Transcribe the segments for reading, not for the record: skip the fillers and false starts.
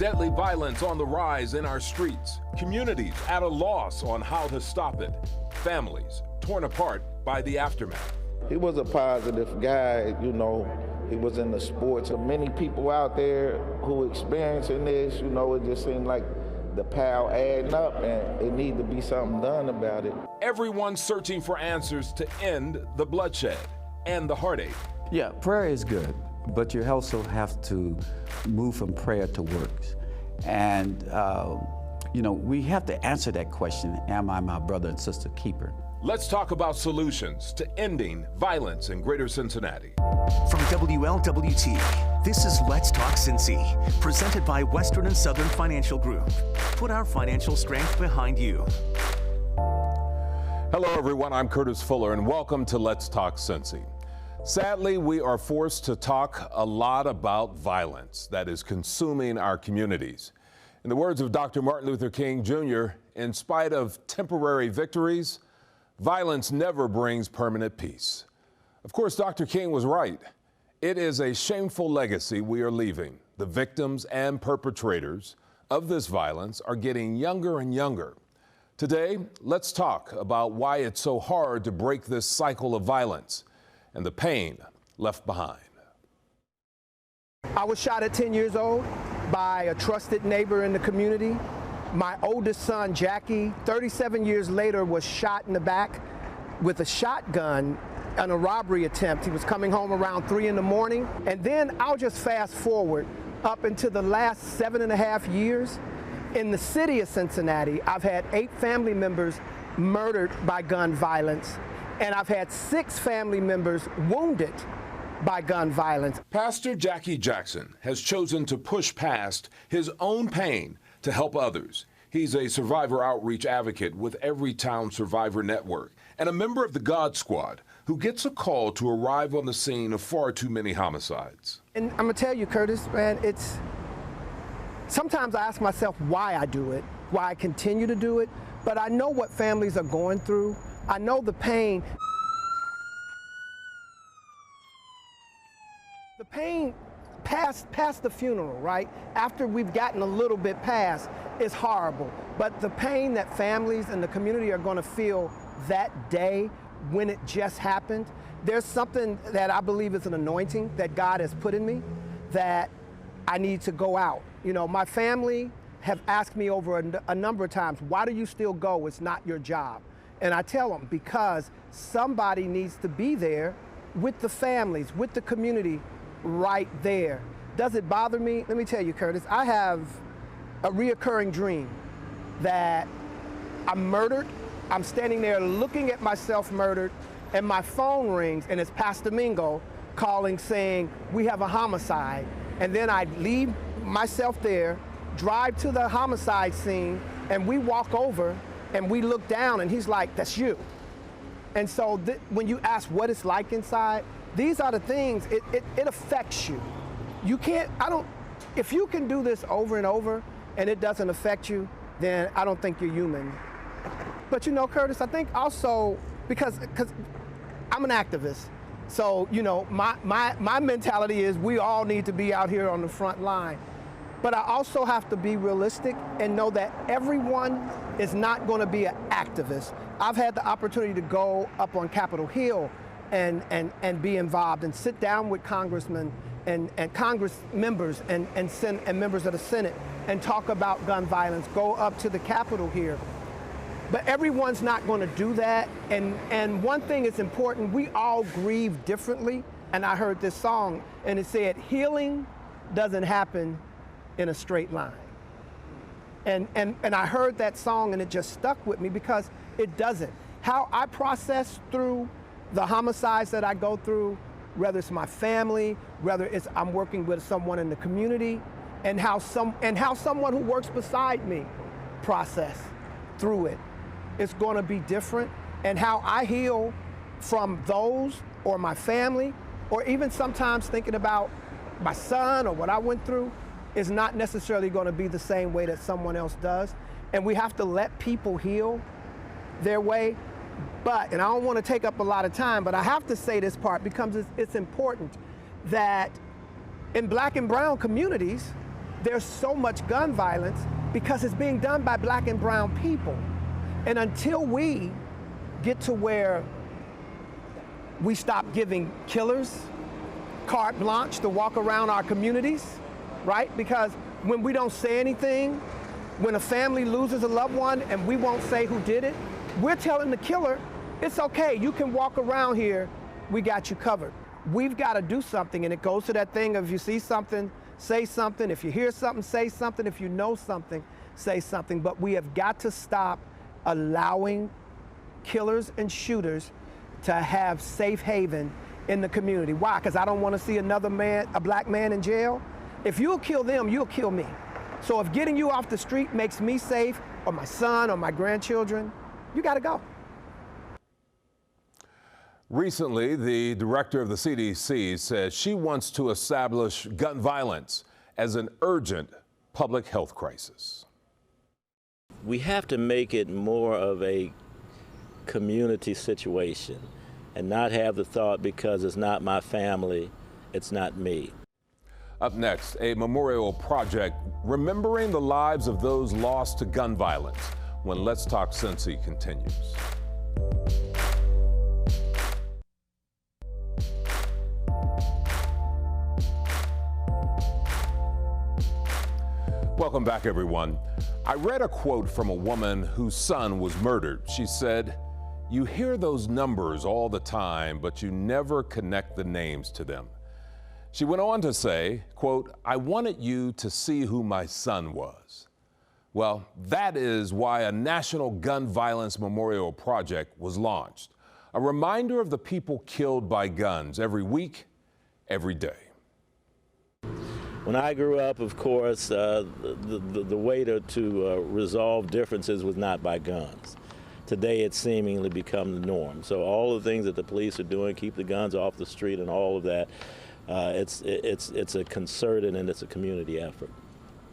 Deadly violence on the rise in our streets. Communities at a loss on how to stop it. Families torn apart by the aftermath. He was a positive guy, you know. He was in the sports. Many people out there who experiencing this, you know, it just seemed like the pile adding up and it need to be something done about it. Everyone searching for answers to end the bloodshed and the heartache. Yeah, prayer is good, but you also have to move from prayer to works. And, you know, we have to answer that question, am I my brother and sister keeper? Let's talk about solutions to ending violence in Greater Cincinnati. From WLWT, this is Let's Talk Cincy, presented by Western and Southern Financial Group. Put our financial strength behind you. Hello, everyone. I'm Curtis Fuller, and welcome to Let's Talk Cincy. Sadly, we are forced to talk a lot about violence that is consuming our communities. In the words of Dr. Martin Luther King Jr., in spite of temporary victories, violence never brings permanent peace. Of course, Dr. King was right. It is a shameful legacy we are leaving. The victims and perpetrators of this violence are getting younger and younger. Today, let's talk about why it's so hard to break this cycle of violence and the pain left behind. I was shot at 10 years old by a trusted neighbor in the community. My oldest son, Jackie, 37 years later, was shot in the back with a shotgun on a robbery attempt. He was coming home around 3 in the morning. And then I'll just fast forward up into the last 7.5 years. In the city of Cincinnati, I've had 8 family members murdered by gun violence, and I've had 6 family members wounded by gun violence. Pastor Jackie Jackson has chosen to push past his own pain to help others. He's a survivor outreach advocate with Everytown Survivor Network and a member of the God Squad who gets a call to arrive on the scene of far too many homicides. And I'm gonna tell you, Curtis, man, sometimes I ask myself why I do it, why I continue to do it, but I know what families are going through. I know the pain. The pain past the funeral, right? After we've gotten a little bit past, is horrible. But the pain that families and the community are gonna feel that day when it just happened, there's something that I believe is an anointing that God has put in me that I need to go out. You know, my family have asked me over a number of times, why do you still go? It's not your job. And I tell them, because somebody needs to be there with the families, with the community right there. Does it bother me? Let me tell you, Curtis, I have a reoccurring dream that I'm murdered. I'm standing there looking at myself murdered, and my phone rings, and it's Pastor Mingo calling saying, we have a homicide. And then I leave myself there, drive to the homicide scene, and we walk over and we look down, and he's like, that's you. And so when you ask what it's like inside, these are the things, it affects you. You can't, if you can do this over and over and it doesn't affect you, then I don't think you're human. But you know, Curtis, I think also, because I'm an activist, so, you know, my mentality is we all need to be out here on the front line. But I also have to be realistic and know that everyone is not going to be an activist. I've had the opportunity to go up on Capitol Hill and be involved and sit down with congressmen and Congress members and members of the Senate and talk about gun violence, go up to the Capitol here. But everyone's not going to do that. And one thing is important, we all grieve differently. And I heard this song and it said, healing doesn't happen in a straight line. And I heard that song and it just stuck with me because it doesn't. How I process through the homicides that I go through, whether it's my family, whether it's I'm working with someone in the community, and how someone who works beside me process through it, it's going to be different. And how I heal from those or my family, or even sometimes thinking about my son or what I went through, is not necessarily going to be the same way that someone else does. And we have to let people heal their way. But, and I don't want to take up a lot of time, but I have to say this part because it's important that in Black and brown communities, there's so much gun violence because it's being done by black and brown people. And until we get to where we stop giving killers carte blanche to walk around our communities, right? Because when we don't say anything, when a family loses a loved one and we won't say who did it, we're telling the killer, it's okay, you can walk around here, we got you covered. We've got to do something, and it goes to that thing of if you see something, say something. If you hear something, say something. If you know something, say something. But we have got to stop allowing killers and shooters to have safe haven in the community. Why? Because I don't want to see another man, a black man in jail. If you'll kill them, you'll kill me. So if getting you off the street makes me safe, or my son, or my grandchildren, you got to go. Recently, the director of the CDC says she wants to establish gun violence as an urgent public health crisis. We have to make it more of a community situation and not have the thought because it's not my family, it's not me. Up next, a memorial project remembering the lives of those lost to gun violence when Let's Talk Cincy continues. Welcome back, everyone. I read a quote from a woman whose son was murdered. She said, "You hear those numbers all the time, but you never connect the names to them." She went on to say, quote, "I wanted you to see who my son was." Well, that is why a National Gun Violence Memorial Project was launched. A reminder of the people killed by guns every week, every day. When I grew up, of course, the way to resolve differences was not by guns. Today, it's seemingly become the norm. So all the things that the police are doing, keep the guns off the street and all of that, it's a concerted and it's a community effort.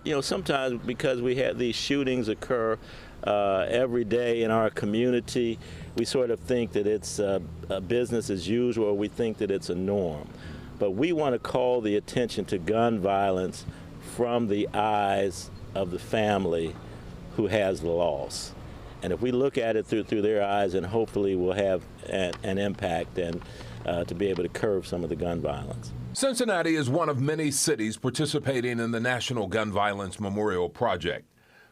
You know, sometimes because we have these shootings occur every day in our community, we sort of think that it's a business as usual, or we think that it's a norm. But we want to call the attention to gun violence from the eyes of the family who has the loss. And if we look at it through their eyes, and hopefully we'll have an impact and to be able to curb some of the gun violence. Cincinnati is one of many cities participating in the National Gun Violence Memorial Project.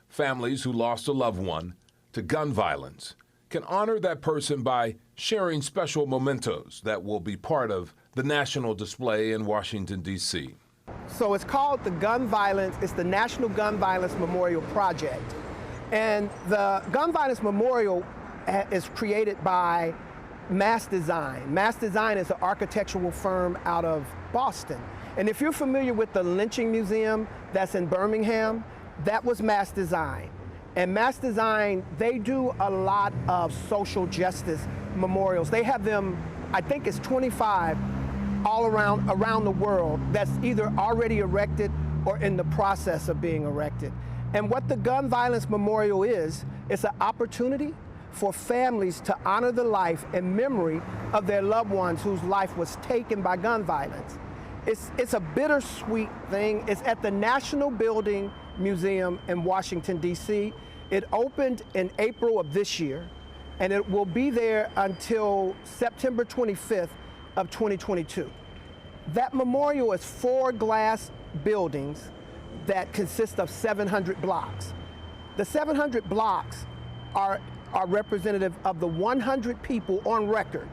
Families who lost a loved one to gun violence can honor that person by sharing special mementos that will be part of the national display in Washington, D.C. So it's called the it's the National Gun Violence Memorial Project. And the Gun Violence Memorial is created by Mass Design. Mass Design is an architectural firm out of Boston. And if you're familiar with the Lynching Museum that's in Birmingham, that was Mass Design. And Mass Design, they do a lot of social justice memorials. They have them, I think it's 25 all around the world that's either already erected or in the process of being erected. And what the Gun Violence Memorial is, it's an opportunity for families to honor the life and memory of their loved ones whose life was taken by gun violence. It's a bittersweet thing. It's at the National Building Museum in Washington, D.C. It opened in April of this year, and it will be there until September 25th of 2022. That memorial is 4 glass buildings that consist of 700 blocks. The 700 blocks are representative of the 100 people on record,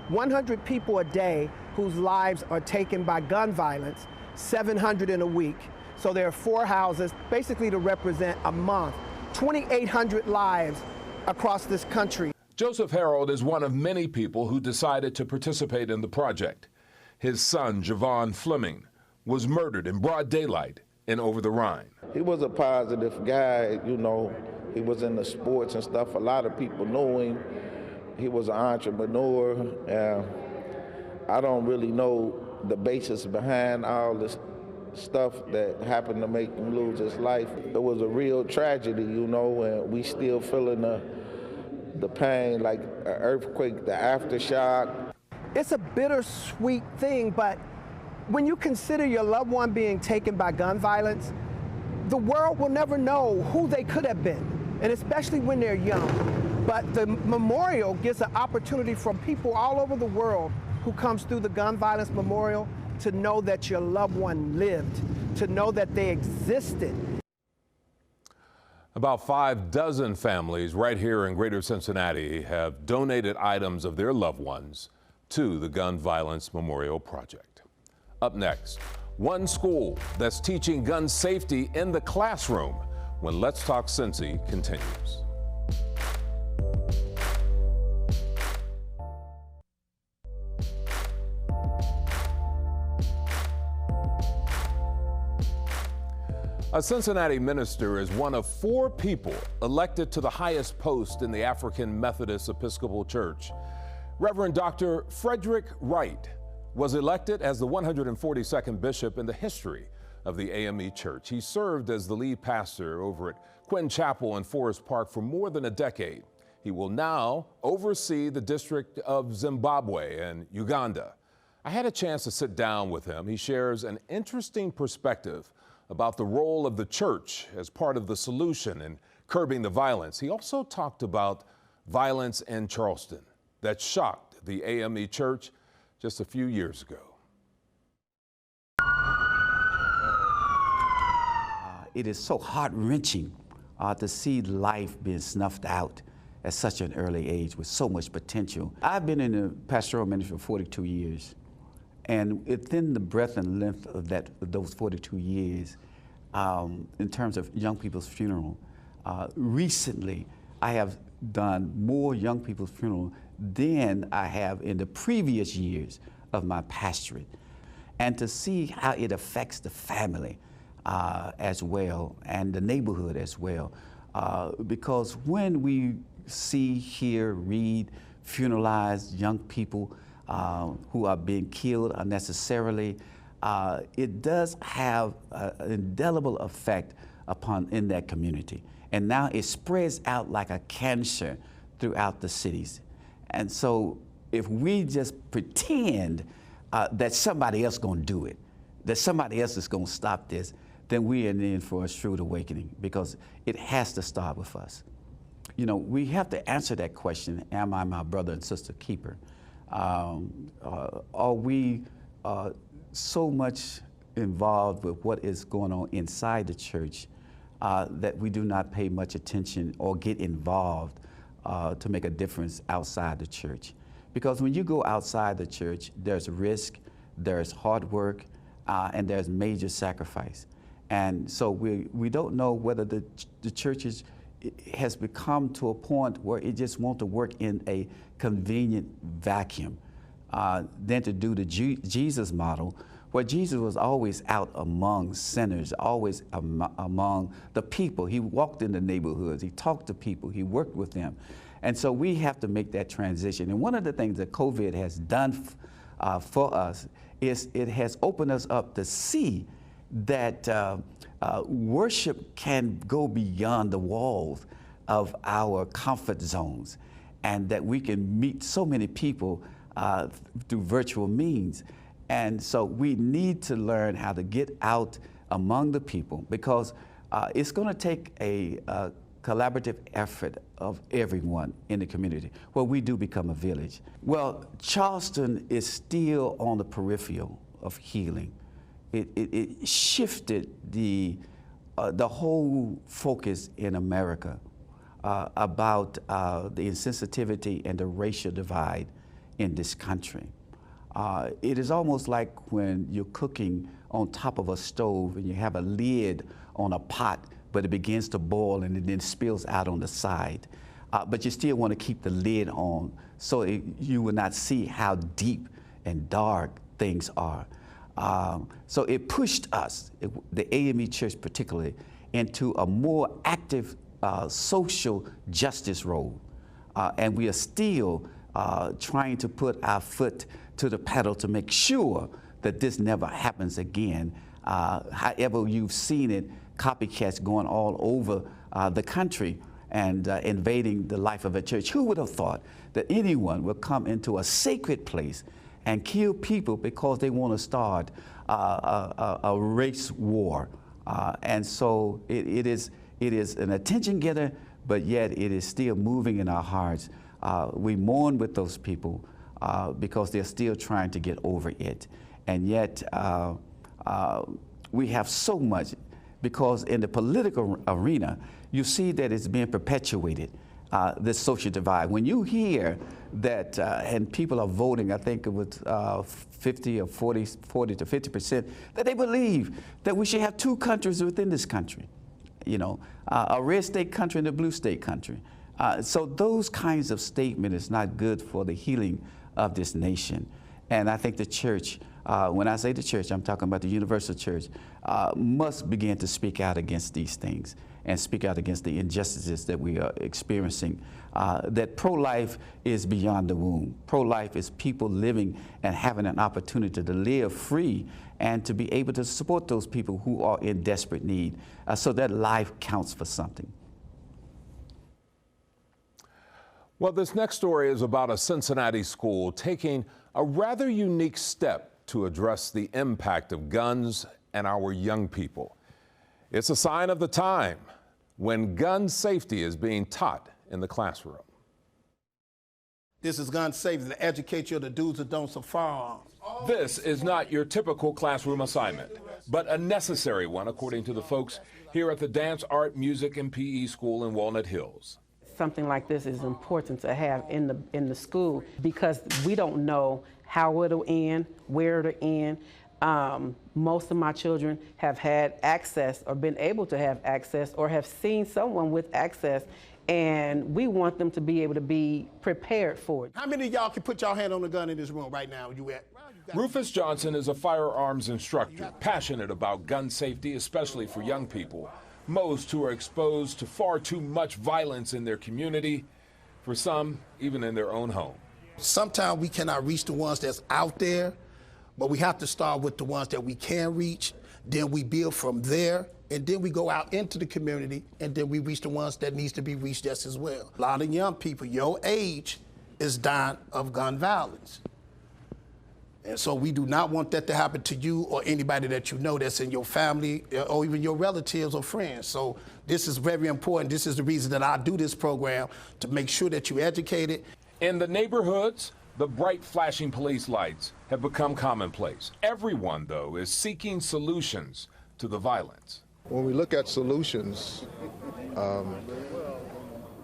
100 people a day whose lives are taken by gun violence, 700 in a week. So there are 4 houses, basically to represent a month, 2,800 lives across this country. Joseph Harold is one of many people who decided to participate in the project. His son, Javon Fleming, was murdered in broad daylight in Over the Rhine. He was a positive guy, you know. He was in the sports and stuff. A lot of people knew him. He was an entrepreneur. I don't really know the basis behind all this stuff that happened to make him lose his life. It was a real tragedy, you know, and we still feeling the pain, like an earthquake, the aftershock. It's a bittersweet thing, but when you consider your loved one being taken by gun violence, the world will never know who they could have been, and especially when they're young. But the memorial gives an opportunity for people all over the world who comes through the Gun Violence Memorial to know that your loved one lived, to know that they existed. About 6 families right here in Greater Cincinnati have donated items of their loved ones to the Gun Violence Memorial Project. Up next, one school that's teaching gun safety in the classroom when Let's Talk Cincy continues. A Cincinnati minister is one of 4 people elected to the highest post in the African Methodist Episcopal Church. Reverend Dr. Frederick Wright was elected as the 142nd bishop in the history of the AME Church. He served as the lead pastor over at Quinn Chapel in Forest Park for more than a decade. He will now oversee the District of Zimbabwe and Uganda. I had a chance to sit down with him. He shares an interesting perspective about the role of the church as part of the solution in curbing the violence. He also talked about violence in Charleston that shocked the AME Church just a few years ago. It is so heart-wrenching to see life being snuffed out at such an early age with so much potential. I've been in the pastoral ministry for 42 years. And within the breadth and length of those 42 years, in terms of young people's funeral, recently I have done more young people's funeral than I have in the previous years of my pastorate. And to see how it affects the family as well and the neighborhood as well. Because when we see, hear, read, funeralize young people who are being killed unnecessarily, it does have an indelible effect in that community. And now it spreads out like a cancer throughout the cities. And so if we just pretend that somebody else is going to do it, that somebody else is going to stop this, then we are in for a shrewd awakening, because it has to start with us. You know, we have to answer that question, am I my brother and sister keeper? Are we so much involved with what is going on inside the church that we do not pay much attention or get involved to make a difference outside the church? Because when you go outside the church, there's risk, there's hard work, and there's major sacrifice. And so we don't know whether the church has become to a point where it just wants to work in a convenient vacuum than to do the Jesus model, where Jesus was always out among sinners, always among the people. He walked in the neighborhoods, he talked to people, he worked with them. And so we have to make that transition. And one of the things that COVID has done for us is it has opened us up to see that worship can go beyond the walls of our comfort zones, and that we can meet so many people through virtual means. And so we need to learn how to get out among the people, because it's going to take a collaborative effort of everyone in the community, where we do become a village. Well, Charleston is still on the peripheral of healing. It shifted the whole focus in America about the insensitivity and the racial divide in this country. It is almost like when you're cooking on top of a stove and you have a lid on a pot, but it begins to boil and it then spills out on the side. But you still want to keep the lid on so you will not see how deep and dark things are. So it pushed us, the AME Church particularly, into a more active social justice role. And we are still trying to put our foot to the pedal to make sure that this never happens again. However, you've seen it, copycats going all over the country and invading the life of a church. Who would have thought that anyone would come into a sacred place and kill people because they want to start a race war And so it is an attention getter, but yet it is still moving in our hearts. We mourn with those people because they're still trying to get over it. And yet we have so much, because in the political arena, you see that it's being perpetuated, this social divide. When you hear that, and people are voting, I think it was 50 or 40 to 50%, that they believe that we should have two countries within this country, you know, a red state country and a blue state country. So those kinds of statements is not good for the healing of this nation. And I think the church, when I say the church, I'm talking about the universal church, must begin to speak out against these things and speak out against the injustices that we are experiencing. That pro-life is beyond the womb. Pro-life is people living and having an opportunity to live free and to be able to support those people who are in desperate need, so that life counts for something. Well, this next story is about a Cincinnati school taking a rather unique step to address the impact of guns and our young people. It's a sign of the time when gun safety is being taught in the classroom. This is gun safety to educate you on the do's and don'ts of firearms. This is not your typical classroom assignment, but a necessary one, according to the folks here at the Dance, Art, Music, and PE School in Walnut Hills. Something like this is important to have in the school, because we don't know how it'll end, where it'll end. Most of my children have had access or been able to have access or have seen someone with access, and we want them to be able to be prepared for it. How many of y'all can put your hand on the gun in this room right now? Rufus Johnson is a firearms instructor, passionate about gun safety, especially for young people, most who are exposed to far too much violence in their community, for some, even in their own home. Sometimes we cannot reach the ones that's out there, but we have to start with the ones that we can reach, then we build from there, and then we go out into the community, and then we reach the ones that needs to be reached just as well. A lot of young people your age is dying of gun violence. And so we do not want that to happen to you or anybody that you know that's in your family or even your relatives or friends. So this is very important. This is the reason that I do this program, to make sure that you're educated. In the neighborhoods, the bright flashing police lights have become commonplace. Everyone, though, is seeking solutions to the violence. When we look at solutions,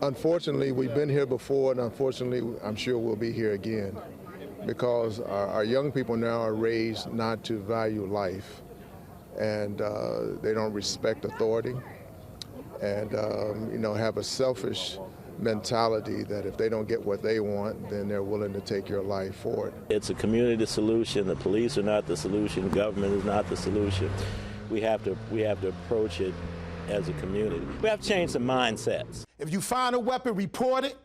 unfortunately, we've been here before, and unfortunately, I'm sure we'll be here again, because our young people now are raised not to value life, and they don't respect authority, and have a selfish mentality that if they don't get what they want, then they're willing to take your life for it. It's a community solution. The police are not the solution. Government is not the solution. We have to approach it as a community. We have to change some mindsets. If you find a weapon, report it,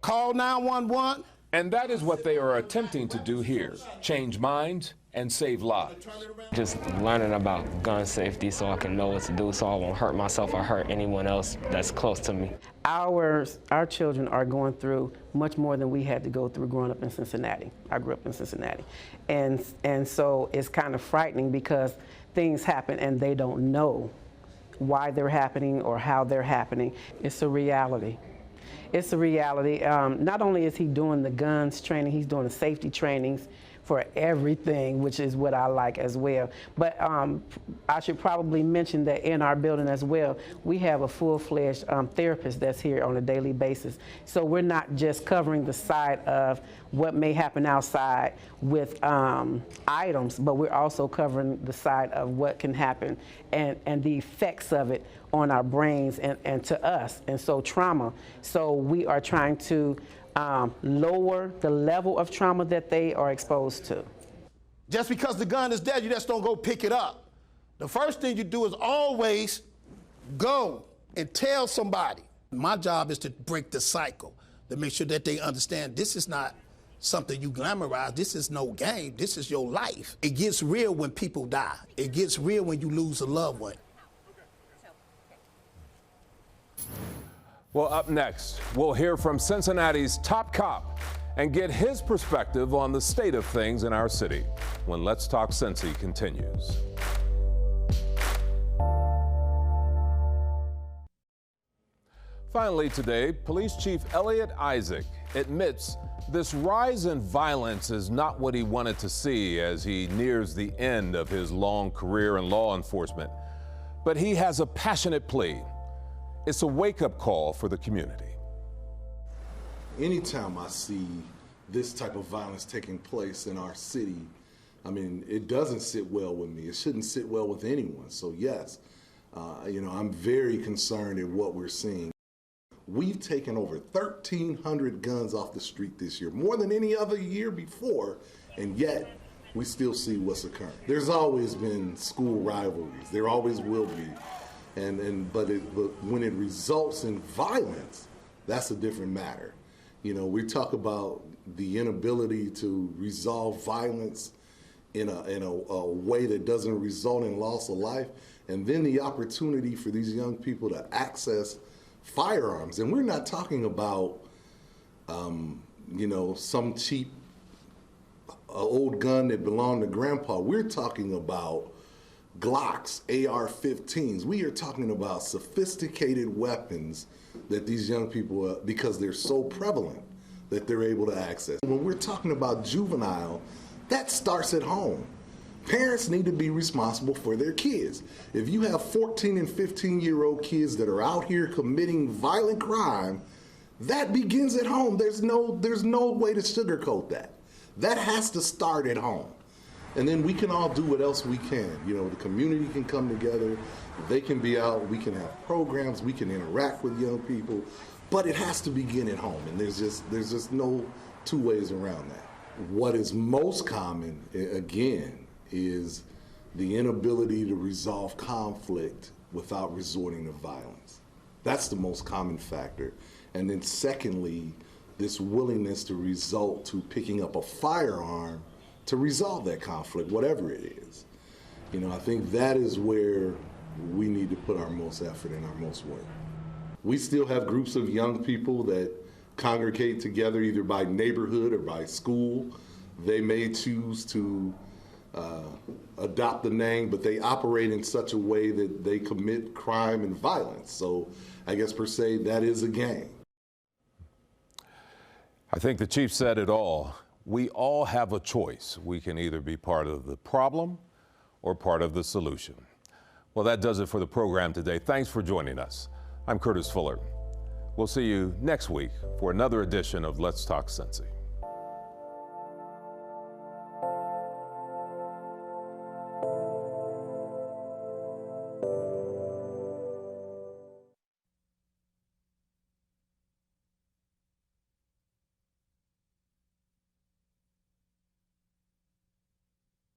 call 911. And that is what they are attempting to do here, change minds and save lives. Just learning about gun safety so I can know what to do so I won't hurt myself or hurt anyone else that's close to me. Our children are going through much more than we had to go through growing up in Cincinnati. I grew up in Cincinnati. And so it's kind of frightening, because things happen and they don't know why they're happening or how they're happening. It's a reality. It's a reality. Not only is he doing the guns training, he's doing the safety trainings for everything, which is what I like as well. But I should probably mention that in our building as well, we have a full-fledged therapist that's here on a daily basis. So we're not just covering the side of what may happen outside with items, but we're also covering the side of what can happen and the effects of it on our brains and to us, and so trauma. So we are trying to lower the level of trauma that they are exposed to. Just because the gun is there, you just don't go pick it up. The first thing you do is always go and tell somebody. My job is to break the cycle, to make sure that they understand this is not something you glamorize. This is no game. This is your life. It gets real when people die. It gets real when you lose a loved one. Well, up next, we'll hear from Cincinnati's top cop and get his perspective on the state of things in our city when Let's Talk Cincy continues. Finally today, Police Chief Elliot Isaac admits this rise in violence is not what he wanted to see as he nears the end of his long career in law enforcement. But he has a passionate plea. It's a wake-up call for the community. Anytime I see this type of violence taking place in our city, I mean, it doesn't sit well with me. It shouldn't sit well with anyone. So yes, I'm very concerned at what we're seeing. We've taken over 1,300 guns off the street this year, more than any other year before, and yet we still see what's occurring. There's always been school rivalries. There always will be. But when it results in violence, that's a different matter. We talk about the inability to resolve violence in a way that doesn't result in loss of life, and then the opportunity for these young people to access firearms. And we're not talking about, some cheap old gun that belonged to grandpa. We're talking about Glocks, AR-15s. We are talking about sophisticated weapons that these young people, because they're so prevalent, that they're able to access. When we're talking about juvenile, that starts at home. Parents need to be responsible for their kids. If you have 14 and 15-year-old kids that are out here committing violent crime, that begins at home. There's no way to sugarcoat that. That has to start at home. And then we can all do what else we can. The community can come together, they can be out, we can have programs, we can interact with young people, but it has to begin at home, and there's just no two ways around that. What is most common, again, is the inability to resolve conflict without resorting to violence. That's the most common factor. And then secondly, this willingness to resort to picking up a firearm to resolve that conflict, whatever it is. I think that is where we need to put our most effort and our most work. We still have groups of young people that congregate together either by neighborhood or by school. They may choose to adopt the name, but they operate in such a way that they commit crime and violence. So I guess per se, that is a gang. I think the chief said it all. We all have a choice. We can either be part of the problem or part of the solution. Well, that does it for the program today. Thanks for joining us. I'm Curtis Fuller. We'll see you next week for another edition of Let's Talk Cincy.